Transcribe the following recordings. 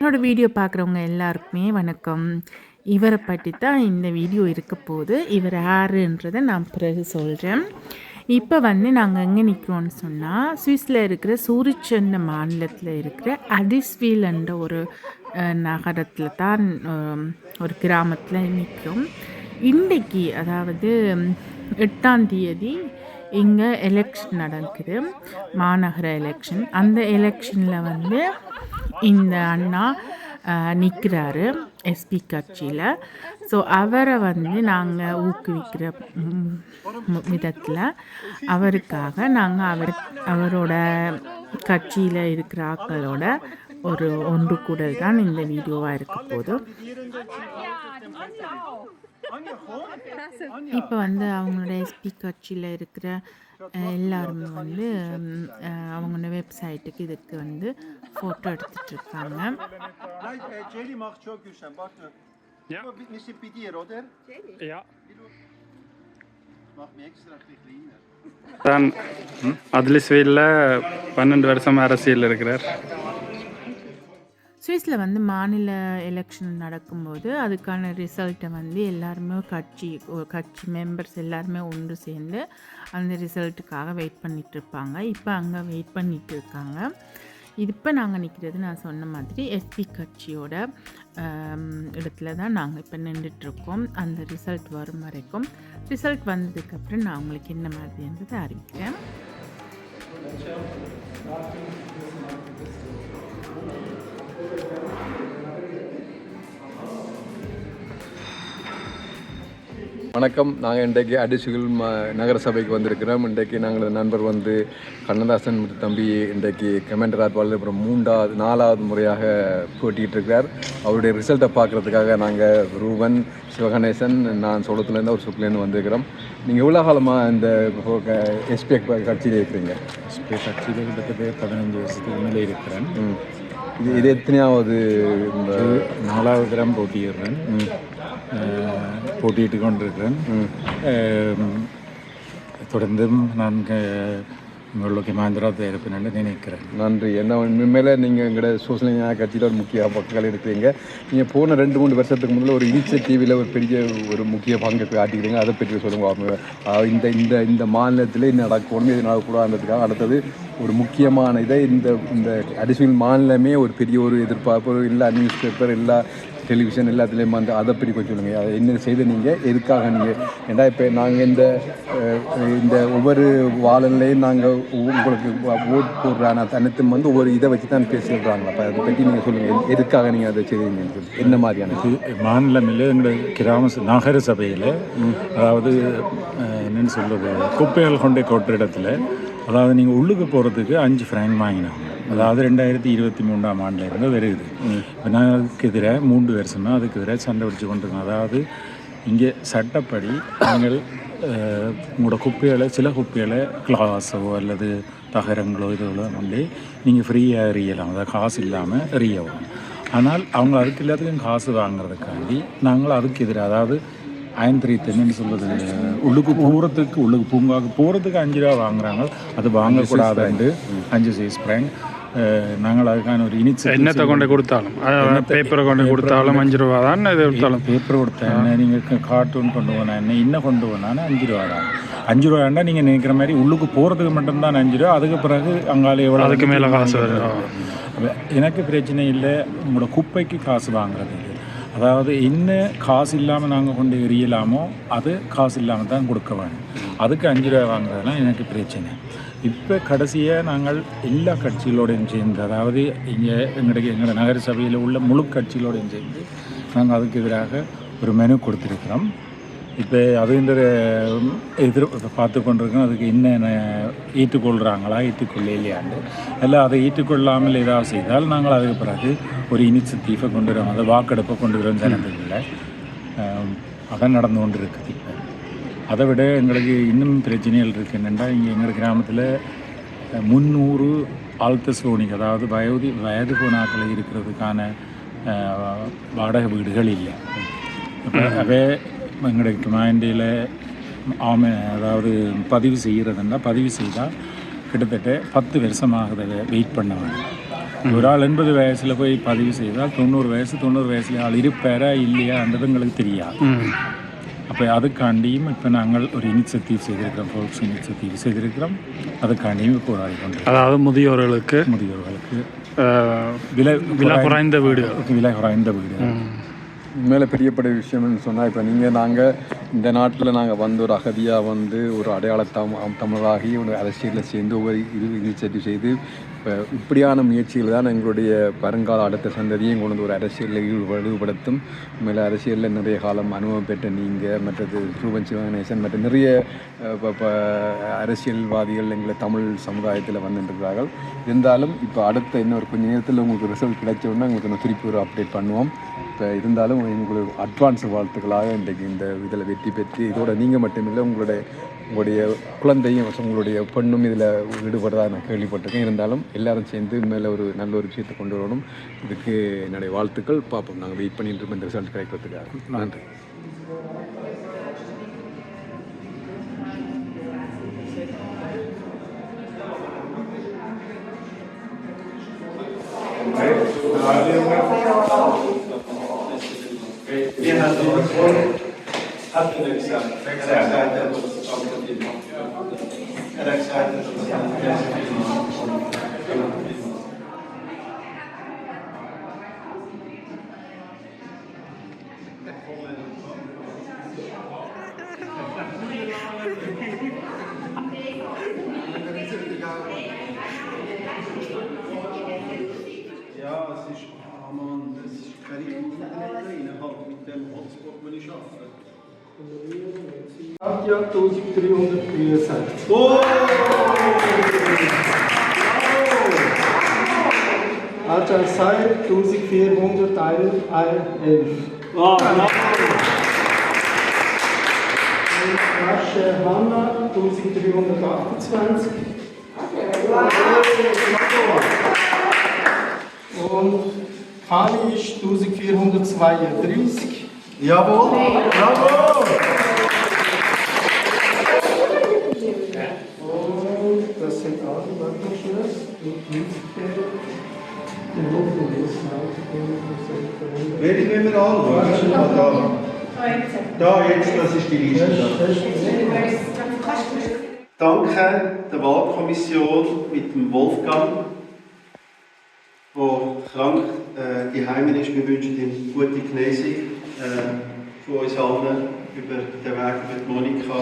என்னோடய வீடியோ பார்க்குறவங்க எல்லாருக்குமே வணக்கம். இவரை பற்றி தான் இந்த வீடியோ இருக்க போகுது. இவர் யாருன்றதை நான் பிறகு சொல்கிறேன். இப்போ நாங்கள் எங்கே நிற்கிறோன்னு சொன்னால், சுவிஸில் இருக்கிற சூரிச்சென்ன மாநிலத்தில் இருக்கிற அடிஸ்வீல் என்ற ஒரு நகரத்தில் தான், ஒரு கிராமத்தில் நிற்கிறோம். இன்றைக்கு அதாவது 8ஆம் தேதி இங்கே எலெக்ஷன் நடக்குது, மாநகர எலெக்ஷன். அந்த எலெக்ஷனில் இந்த அண்ணா நிற்கிறாரு எஸ்பி கட்சியில். ஸோ அவரை நாங்கள் ஊக்குவிக்கிற விதத்தில் அவருக்காக நாங்கள் அவரோட கட்சியில் இருக்கிற ஆக்களோட ஒரு ஒன்று கூடல் தான் இந்த வீடியோவாக இருக்க போது. இப்போ அவங்களோட எஸ்பி கட்சியில் இருக்கிற எல்லாருமே அவங்களோட வெப்சைட்டுக்கு இதுக்கு ஃபோட்டோ எடுத்துட்ருக்காங்க. தான் அட்லிஸ்வீல்ல 12 வருஷம் அரசியல் இருக்கிறார். சுவிஸில் மாநில எலெக்ஷன் நடக்கும்போது அதுக்கான ரிசல்ட்டை எல்லாருமே கட்சி மெம்பர்ஸ் எல்லாருமே ஒன்று சேர்ந்து அந்த ரிசல்ட்டுக்காக வெயிட் பண்ணிகிட்ருப்பாங்க. இப்போ அங்கே வெயிட் பண்ணிகிட்டு இருக்காங்க. இப்போ நாங்கள் நிற்கிறது நான் சொன்ன மாதிரி எஸ்பி கட்சியோட இடத்துல தான் நாங்கள் இப்போ நின்றுட்டுருக்கோம். அந்த ரிசல்ட் வரும் வரைக்கும். ரிசல்ட் வந்ததுக்கப்புறம் நான் உங்களுக்கு என்ன மாதிரின்றதை அறிவிக்கிறேன். வணக்கம். நாங்கள் இன்றைக்கு அடிசுகள் நகர சபைக்கு வந்திருக்கிறோம். இன்றைக்கு நாங்கள் நண்பர் கண்ணதாசன் தம்பி இன்றைக்கு கமெண்டர் ஆட்பாளர் அப்புறம் 4வது முறையாக போட்டிகிட்டு இருக்கிறார். அவருடைய ரிசல்ட்டை பார்க்குறதுக்காக நாங்கள் ரூபன், சிவகணேசன், நான் சோளத்துலேருந்து ஒரு சுக்கிலேருந்து வந்திருக்கிறோம். நீங்கள் எவ்வளோ காலமாக இந்த எஸ்பி கட்சியில் இருக்கிறீங்க? எஸ்பி கட்சியில் கிட்டத்தட்ட 15 வருஷத்துக்கு மேலே இருக்கிறேன். இது எத்தனையாவது? இந்த 4வது தரம் போட்டியிடுறேன். போட்டியிட்டு கொண்டிருக்கிறேன். தொடர்ந்தும் நான் உங்களுக்கு மாந்திராத்தை இருப்பேன் நினைக்கிறேன். நன்றி. என்ன உண்மையில நீங்கள் எங்களோட சோசியல் மீடியா கட்சியில் ஒரு முக்கிய பக்கங்கள் இருக்கிறீங்க. நீங்கள் போன 2-3 வருஷத்துக்கு முதல்ல ஒரு இனிஷியேட்டிவில் ஒரு பெரிய ஒரு முக்கிய பங்கு காட்டிக்கிறீங்க. அதை பற்றி சொல்லுங்க. இந்த இந்த இந்த மாநிலத்தில் இது நடக்கணும், இது நடக்கக்கூடாதுன்றதுக்காக அடுத்தது ஒரு முக்கியமான இதை இந்த அடிஷனல் மாநிலமே ஒரு பெரிய ஒரு எதிர்பார்ப்பு, எல்லா நியூஸ் பேப்பர், எல்லா டெலிவிஷன் எல்லாத்துலேயும் அதை பற்றி கொஞ்சம் சொல்லுங்கள். அதை என்ன செய்து நீங்கள் எதுக்காக நீங்கள் ஏன்னா இப்போ நாங்கள் இந்த ஒவ்வொரு வாழலையும் நாங்கள் உங்களுக்கு ஓட் போடுறாங்க அனைத்தும் ஒவ்வொரு இதை வச்சு தான் பேசிடுறாங்களா? அப்போ அதை பற்றி நீங்கள் சொல்லுங்கள், எதுக்காக நீங்கள் அதை செய்வீங்கன்னு சொல்லி. என்ன மாதிரியான மாநிலமில் எங்களுடைய கிராம நகர சபையில், அதாவது என்னென்னு சொல்கிறது, குப்பைகள் கொண்டே கொட்டுற இடத்துல, அதாவது நீங்கள் உள்ளுக்கு போகிறதுக்கு 5 ஃப்ராங்க் வாங்கினாங்க. அதாவது 2023ஆம் ஆண்டில் இருந்து வருது. இப்போ நான் அதுக்கு எதிராக 3 வருஷமாக அதுக்கு எதிராக சண்டை பிடிச்சி கொண்டிருக்கோம். அதாவது இங்கே சட்டப்படி நீங்கள் உங்களோட குப்பைகளை, சில குப்பைகளை கிளாஸோ அல்லது தகரங்களோ இதோ நீங்கள் ஃப்ரீயாக எறியலாம், அதாவது காசு இல்லாமல் எறியவும். ஆனால் அவங்க அதுக்கு எல்லாத்துக்கும் காசு வாங்குறதுக்காண்டி நாங்கள் அதுக்கு எதிராக, அதாவது என்னன்னு சொல்வது, உள்ளுக்கு பூங்காவுக்கு போகிறதுக்கு 5 ரூபா வாங்குறாங்க. அது வாங்கக்கூடாதுண்டு 5 சைஸ் ஃப்ராங்க். நாங்கள் அதுக்கான ஒரு என்னத்தை கொண்டு கொடுத்தாலும், பேப்பரை கொண்டு கொடுத்தாலும் 5 ரூபா தான். இது கொடுத்தாலும் பேப்பர் கொடுத்தா என்ன, நீங்கள் கார்ட்டூன் கொண்டு போனால் என்ன, இன்னும் கொண்டு போனாலும் 5 ரூபா தான். 5 ரூபாண்டா நீங்கள் நினைக்கிற மாதிரி உள்ளுக்கு போகிறதுக்கு மட்டும்தான் 5 ரூபா. அதுக்கு பிறகு அங்காலே எவ்வளோ, அதுக்கு மேலே காசு வரும். எனக்கு பிரச்சனை இல்லை, உங்களோட குப்பைக்கு காசு வாங்குறது இல்லை. அதாவது என்ன காசு இல்லாமல் நாங்கள் கொண்டு எறியலாமோ அது காசு இல்லாமல் தான் கொடுக்க வேணும். அதுக்கு 5 ரூபா வாங்குறதுலாம் எனக்கு பிரச்சனை. இப்போ கடைசியாக நாங்கள் எல்லா கட்சிகளோடையும் சேர்ந்து, அதாவது இங்கே எங்களோட நகர சபையில் உள்ள முழு கட்சிகளோடையும் சேர்ந்து நாங்கள் அதுக்கு எதிராக ஒரு மெனு கொடுத்துருக்கிறோம். இப்போ அதுன்ற பார்த்து கொண்டிருக்கோம். அதுக்கு என்னென்ன ஏற்றுக்கொள்கிறாங்களா, ஏற்றுக்கொள்ள இல்லையாண்டு எல்லாம். அதை ஏற்றுக்கொள்ளாமல் ஏதாவது செய்தால் நாங்கள் அதுக்கு பிறகு ஒரு இனிஷியேட்டிவை கொண்டு வரோம், அதை வாக்கெடுப்பை கொண்டு வரோம் ஜனங்களில். அதான் நடந்து கொண்டு இருக்குது. இப்போ அதை விட எங்களுக்கு இன்னும் பிரச்சனைகள் இருக்குது. என்னென்னா, இங்கே எங்கள் கிராமத்தில் 300 ஆல்தஸ்லோனிக், அதாவது வயது போனாக்கள் இருக்கிறதுக்கான வாடகை வீடுகள் இல்லை. அவே எங்களுக்கு மாண்டியில் அதாவது பதிவு செய்கிறதுன்னா, பதிவு செய்தால் கிட்டத்தட்ட 10 வருஷமாக அதை வெயிட் பண்ண வேணும். ஒரு ஆள் 80 வயசில் போய் பதிவு செய்தால் 90 வயசுல ஆள் இருப்பாரா இல்லையான்றது எங்களுக்கு தெரியாது. அப்போ அதுக்காண்டியும் இப்போ நாங்கள் ஒரு இனிஷியேட்டிவ் செய்திருக்கிறோம், ஃபோல்க்ஸ் இனிஷியேட்டிவ் செய்திருக்கிறோம். அதுக்காண்டியும் போராடி கொண்டு அதாவது முதியோர்களுக்கு விலை குறைந்த வீடு. மேலே பெரியப்பட்ட விஷயம்னு சொன்னால் இப்போ நாங்கள் இந்த நாட்டில் நாங்கள் வந்து ஒரு அகதியாக வந்து ஒரு தமிழராகி ஒரு அரசியலில் சேர்ந்து ஒவ்வொரு இனிஷியேட்டிவ் செய்து இப்போ இப்படியான முயற்சிகள் தான் எங்களுடைய வருங்கால அடுத்த சந்ததியும் கொண்டு வந்து ஒரு அரசியலில் ஈடுபடுத்தும். மேலே அரசியலில் நிறைய காலம் அனுபவம் பெற்ற நீங்கள், மற்றது ரூபன் சிவகணேசன் மற்ற நிறைய அரசியல்வாதிகள் எங்களை தமிழ் சமுதாயத்தில் வந்துருக்கிறார்கள். இருந்தாலும் இப்போ அடுத்த இன்னொரு கொஞ்சம் நேரத்தில் உங்களுக்கு ரிசல்ட் கிடைச்சோன்னா உங்களுக்கு நான் திருப்பி ஒரு அப்டேட் பண்ணுவோம். இப்போ இருந்தாலும் உங்களுக்கு அட்வான்ஸ் வாழ்த்துக்களாக இன்றைக்கு இந்த இதில் வெற்றி பெற்று இதோட நீங்கள் மட்டுமில்லை உங்களுடைய குழந்தையும் உங்களுடைய பெண்ணும் இதில் ஈடுபடுறதா நான் கேள்விப்பட்டிருக்கேன். இருந்தாலும் எல்லாரும் சேர்ந்து மேலே ஒரு நல்ல ஒரு விஷயத்தை கொண்டு வரணும். இதுக்கு என்னுடைய வாழ்த்துக்கள். பார்ப்போம், நாங்கள் வெயிட் பண்ணிட்டு இருப்போம் இந்த ரிசல்ட் கிடைக்கிறதுக்காக. நன்றி. Ja, es ist keine innerhalb mit dem Hotspot, den ich arbeite. Ja, 1363. Oh! Ajay Saib 1411. Wow! Rasche Hanna 1328. Und Kali ist 1432. Jawohl! Bravo! Und das sind alle, warte mal schnell. Welche nehmen wir an? Da, jetzt, das ist die Liste. Danke der Wahlkommission mit dem Wolfgang, der krank daheim ist. Wir wünschen ihm gute Genesung von uns allen über den Weg mit Monika,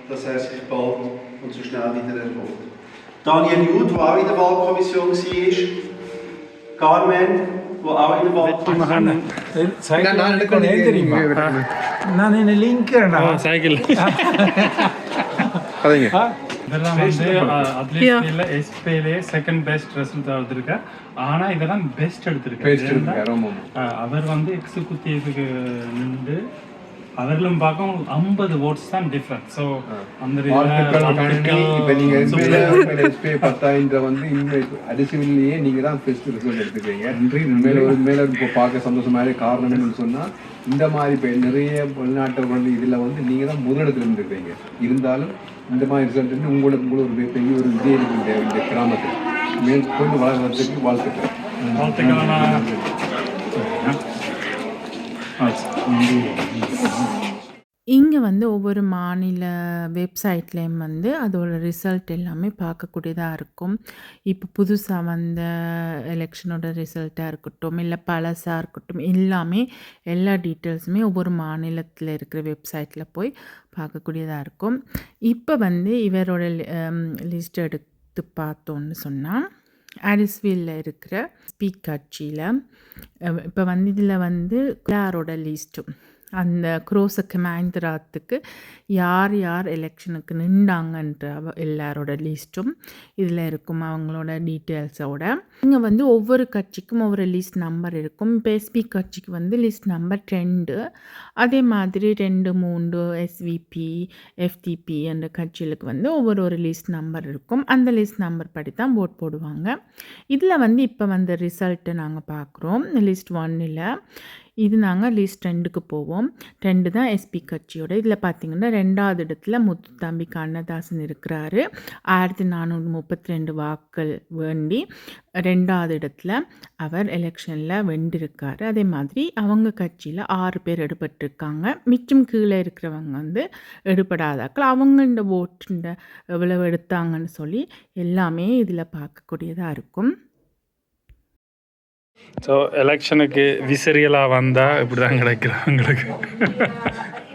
dass er sich bald und so schnell wieder erholt. Daniel Jud, der auch in der Wahlkommission war, Carmen, der auch in der Wahlkommission war. நான் என்ன link cycle அதேங்க இதெல்லாம் வந்து அத்லீட்ல எஸ்பிலே second best result எடுத்திருக்க. ஆனா இதெல்லாம் best எடுத்திருக்காரு. அவர் வந்து எக்ஸிக்யூட்டிவ்க்கு நின்று அவர்களும் பார்க்க 50 votes தான் டிஃபரன்ஸ். ஸோ அந்த இப்போ நீங்கள் எஸ்பிஐ 10 வந்து இந்த அடிஷனல்லையே நீங்கள் தான் பெஸ்ட் ரிசல்ட் எடுத்துக்கிறீங்க. மேலே இப்போ பார்க்க சந்தோஷமாக காரணம் என்னன்னு சொன்னால் இந்த மாதிரி இப்போ நிறைய வெளிநாட்டை வந்து இதில் வந்து நீங்கள் தான் முதலிடத்தில் இருந்துருக்கீங்க. இருந்தாலும் இந்த மாதிரி ரிசல்ட் உங்களுக்கு ஒரு பெரிய ஒரு விஜய் இருக்கு இந்த கிராமத்தில் மேற்கொண்டு வளர்கிறதுக்கு வாழ்த்துக்கிறேன். இங்கே வந்து ஒவ்வொரு மாநில வெப்சைட்லேயும் வந்து அதோட ரிசல்ட் எல்லாமே பார்க்கக்கூடியதாக இருக்கும். இப்போ புதுசாக வந்த எலெக்ஷனோட ரிசல்ட்டாக இருக்கட்டும், இல்லை பழசாக இருக்கட்டும், எல்லா டீட்டெயில்ஸுமே ஒவ்வொரு மாநிலத்தில் இருக்கிற வெப்சைட்டில் போய் பார்க்கக்கூடியதாக இருக்கும். இப்போ வந்து இவரோட லிஸ்ட் எடுத்து பார்த்தோன்னு சொன்னால் ஆரிஸ்வில்ல இருக்கிற ஸ்பீக் கட்சியில் இப்போ வந்து இதில் வந்து யாரோட லிஸ்ட்டும் அந்த குரோச மஹிந்திராத்துக்கு யார் யார் எலெக்ஷனுக்கு நின்றாங்கன்ற எல்லாரோட லிஸ்ட்டும் இதில் இருக்கும், அவங்களோட டீட்டெயில்ஸோட. இங்கே வந்து ஒவ்வொரு கட்சிக்கும் ஒவ்வொரு லிஸ்ட் நம்பர் இருக்கும். இப்போ எஸ்பி கட்சிக்கு வந்து லிஸ்ட் நம்பர் 2, அதே மாதிரி 2, 3 எஸ்விபி, எஃப்டிபி என்ற கட்சிகளுக்கு வந்து ஒவ்வொரு லிஸ்ட் நம்பர் இருக்கும். அந்த லிஸ்ட் நம்பர் படி தான் ஓட் போடுவாங்க. இதில் வந்து இப்போ வந்த ரிசல்ட்டை நாங்கள் பார்க்குறோம். லிஸ்ட் 1ல் இது நாங்கள் லிஸ்ட் 2க்கு போவோம். 2 தான் எஸ்பி கட்சியோட. இதில் பார்த்திங்கன்னா 2வது இடத்துல முத்துத்தம்பி கண்ணதாசன் இருக்கிறாரு. 1432 வாக்கள் வேண்டி 2வது இடத்துல அவர் எலெக்ஷனில் வென்றிருக்காரு. அதே மாதிரி அவங்க கட்சியில் 6 பேர் எடுபட்டிருக்காங்க. மிச்சம் கீழே இருக்கிறவங்க வந்து எடுபடாதாக்கள். அவங்க இந்த ஓட்டுண்ட எவ்வளவு எடுத்தாங்கன்னு சொல்லி எல்லாமே இதில் பார்க்கக்கூடியதாக இருக்கும். ஸோ எலெக்ஷனுக்கு விசிறியலாக வந்தால் இப்படி தான் கிடைக்கிறோம் எங்களுக்கு.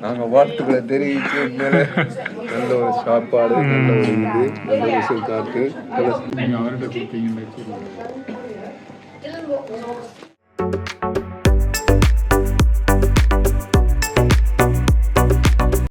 நாங்கள் வாழ்த்துக்களை தெரிவித்து மேலே நல்ல ஒரு சாப்பாடு, நல்ல ஒரு இது, நல்ல விசில் காற்று. நீங்கள் அவர்கிட்ட கொடுத்தீங்கன்னு